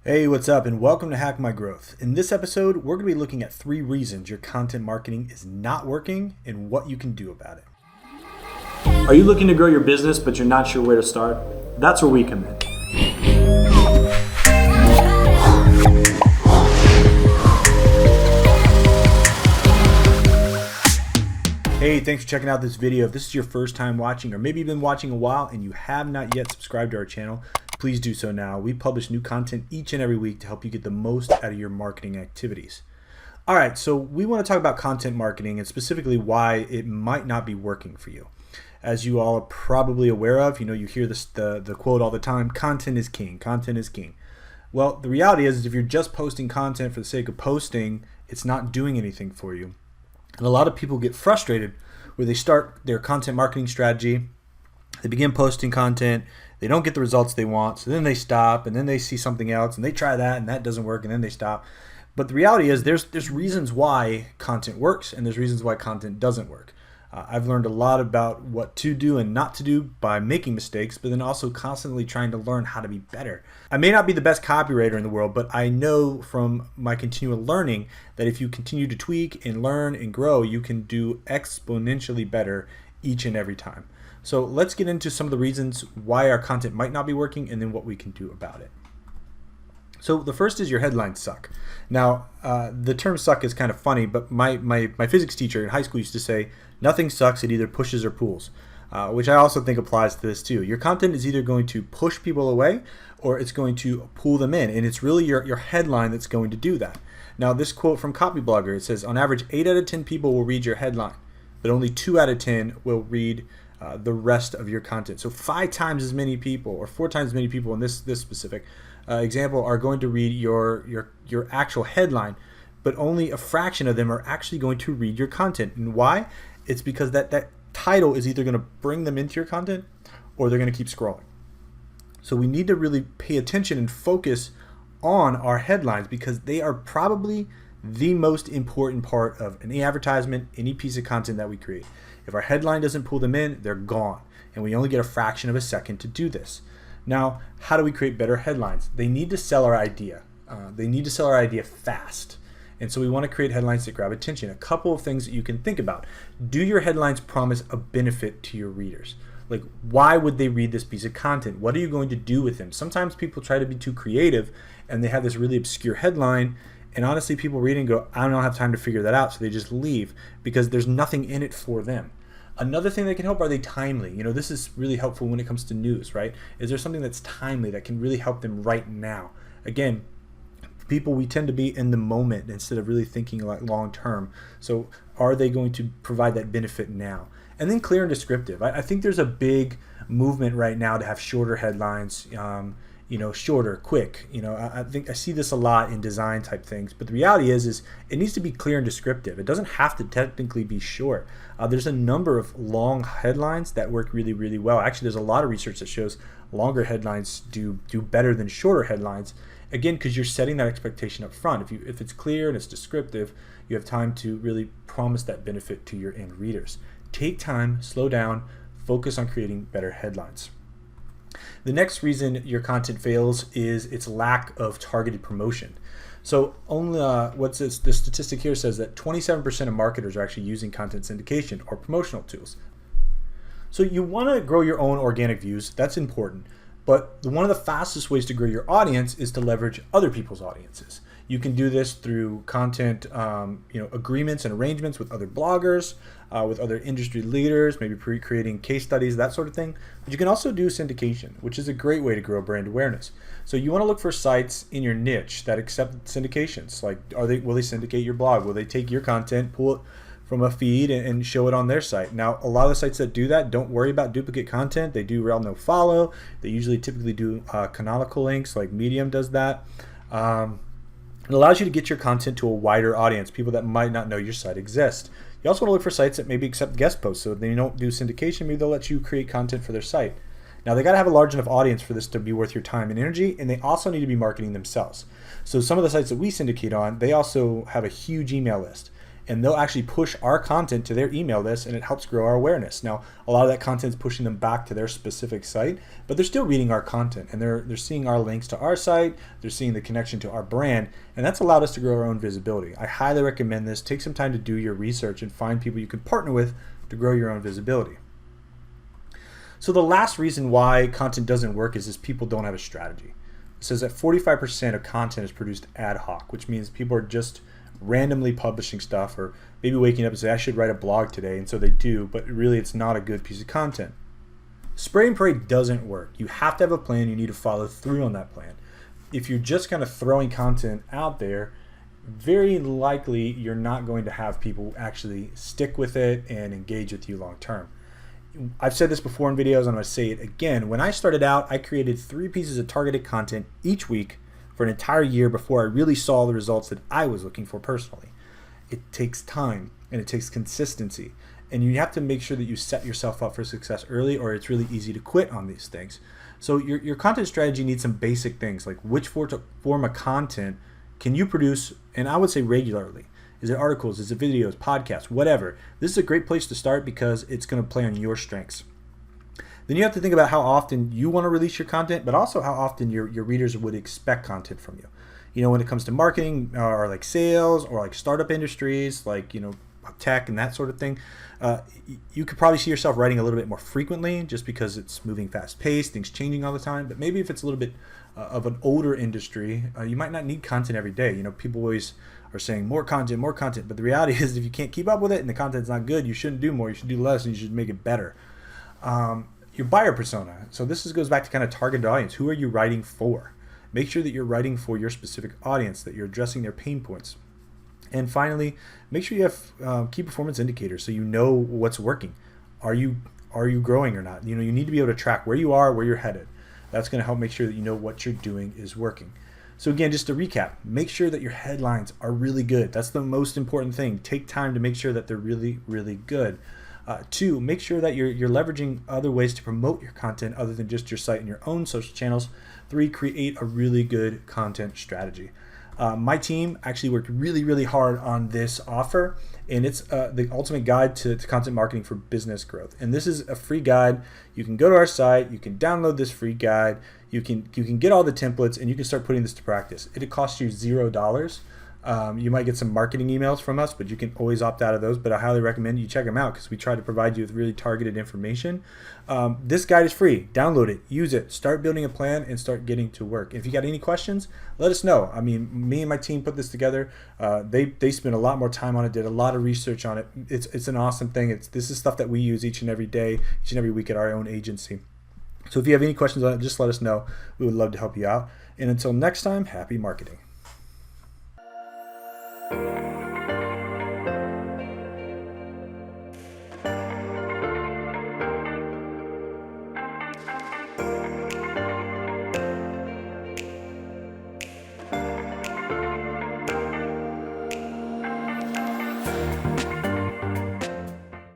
Hey, what's up, and welcome to Hack My Growth. In this episode, we're going to be looking at 3 reasons your content marketing is not working and what you can do about it. Are you looking to grow your business, but you're not sure where to start? That's where we come in. Hey, thanks for checking out this video. If this is your first time watching, or maybe you've been watching a while and you have not yet subscribed to our channel, please do so now. We publish new content each and every week to help you get the most out of your marketing activities. All right, so we want to talk about content marketing and specifically why it might not be working for you. As you all are probably aware of, you hear this the quote all the time, content is king, content is king. Well, the reality is if you're just posting content for the sake of posting, it's not doing anything for you. And a lot of people get frustrated where they start their content marketing strategy, they begin posting content, they don't get the results they want, so then they stop, and then they see something else, and they try that, and that doesn't work, and then they stop. But the reality is there's reasons why content works, and there's reasons why content doesn't work. I've learned a lot about what to do and not to do by making mistakes, but then also constantly trying to learn how to be better. I may not be the best copywriter in the world, but I know from my continual learning that if you continue to tweak and learn and grow, you can do exponentially better each and every time. So let's get into some of the reasons why our content might not be working and then what we can do about it. So the first is your headlines suck. Now, the term suck is kind of funny, but my physics teacher in high school used to say, nothing sucks, it either pushes or pulls, which I also think applies to this too. Your content is either going to push people away or it's going to pull them in, and it's really your headline that's going to do that. Now, this quote from Copyblogger, it says, on average, 8 out of 10 people will read your headline, but only 2 out of 10 will read the rest of your content. So 5 times as many people, or 4 times as many people in this specific example, are going to read your actual headline, but only a fraction of them are actually going to read your content. And why? It's because that title is either going to bring them into your content or they're going to keep scrolling. So we need to really pay attention and focus on our headlines because they are probably the most important part of any advertisement, any piece of content that we create. If our headline doesn't pull them in, they're gone. And we only get a fraction of a second to do this. Now, how do we create better headlines? They need to sell our idea. They need to sell our idea fast. And so we want to create headlines that grab attention. A couple of things that you can think about. Do your headlines promise a benefit to your readers? Like, why would they read this piece of content? What are you going to do with them? Sometimes people try to be too creative and they have this really obscure headline. And honestly, people read and go, I don't have time to figure that out. So they just leave because there's nothing in it for them. Another thing that can help, are they timely? This is really helpful when it comes to news, right? Is there something that's timely that can really help them right now? Again, people, we tend to be in the moment instead of really thinking like long term. So are they going to provide that benefit now? And then clear and descriptive. I think there's a big movement right now to have shorter headlines, shorter, quick. I think I see this a lot in design type things, but the reality is it needs to be clear and descriptive. It doesn't have to technically be short. There's a number of long headlines that work really, really well. Actually, there's a lot of research that shows longer headlines do better than shorter headlines. Again, because you're setting that expectation up front. If it's clear and it's descriptive, you have time to really promise that benefit to your end readers. Take time, slow down, focus on creating better headlines. The next reason your content fails is its lack of targeted promotion. So only the statistic here says that 27% of marketers are actually using content syndication or promotional tools. So you want to grow your own organic views. That's important. But one of the fastest ways to grow your audience is to leverage other people's audiences. You can do this through content, agreements and arrangements with other bloggers, with other industry leaders, maybe creating case studies, that sort of thing. But you can also do syndication, which is a great way to grow brand awareness. So you want to look for sites in your niche that accept syndications. Like, will they syndicate your blog? Will they take your content, pull it from a feed and show it on their site? Now, a lot of the sites that do that, don't worry about duplicate content. They do rel no follow. They typically do canonical links, like Medium does that. It allows you to get your content to a wider audience, people that might not know your site exists. You also want to look for sites that maybe accept guest posts, so if they don't do syndication, maybe they'll let you create content for their site. Now, they got to have a large enough audience for this to be worth your time and energy, and they also need to be marketing themselves. So some of the sites that we syndicate on, they also have a huge email list. and they'll actually push our content to their email list, and it helps grow our awareness. Now, a lot of that content is pushing them back to their specific site, but they're still reading our content, and they're seeing our links to our site, they're seeing the connection to our brand, and that's allowed us to grow our own visibility. I highly recommend this. Take some time to do your research and find people you can partner with to grow your own visibility. So the last reason why content doesn't work is people don't have a strategy. It says that 45% of content is produced ad hoc, which means people are just randomly publishing stuff, or maybe waking up and say, I should write a blog today, and so they do, but really it's not a good piece of content. Spray and pray doesn't work. You have to have a plan. You need to follow through on that plan. If you're just kind of throwing content out there, very likely you're not going to have people actually stick with it and engage with you long term. I've said this before in videos, and I'm going to say it again. When I started out, I created 3 pieces of targeted content each week for an entire year before I really saw the results that I was looking for personally. It takes time and it takes consistency, and you have to make sure that you set yourself up for success early, or it's really easy to quit on these things. So your content strategy needs some basic things, like which form of content can you produce, and I would say regularly. Is it articles? Is it videos, podcasts, whatever? This is a great place to start because it's going to play on your strengths. Then you have to think about how often you want to release your content, but also how often your readers would expect content from you. You know, when it comes to marketing or like sales or like startup industries, like, you know, tech and that sort of thing, you could probably see yourself writing a little bit more frequently just because it's moving fast paced, things changing all the time. But maybe if it's a little bit of an older industry, you might not need content every day. You know, people always are saying more content, but the reality is if you can't keep up with it and the content's not good, you shouldn't do more, you should do less, and you should make it better. Your buyer persona. So this goes back to kind of targeted audience. Who are you writing for? Make sure that you're writing for your specific audience, that you're addressing their pain points. And finally, make sure you have key performance indicators so you know what's working. Are you growing or not? You know, you need to be able to track where you are, where you're headed. That's going to help make sure that you know what you're doing is working. So again, just to recap, make sure that your headlines are really good. That's the most important thing. Take time to make sure that they're really, really good. 2, make sure that you're leveraging other ways to promote your content other than just your site and your own social channels. 3, create a really good content strategy. My team actually worked really, really hard on this offer, and it's the ultimate guide to content marketing for business growth. And this is a free guide. You can go to our site, you can download this free guide, you can get all the templates, and you can start putting this to practice. It'll cost you $0. You might get some marketing emails from us, but you can always opt out of those. But I highly recommend you check them out because we try to provide you with really targeted information. This guide is free. Download it, use it, start building a plan, and start getting to work. If you got any questions, let us know. I mean, me and my team put this together. They spent a lot more time on it, did a lot of research on it. It's an awesome thing. This is stuff that we use each and every day, each and every week at our own agency. So if you have any questions on it, just let us know. We would love to help you out. And until next time, happy marketing.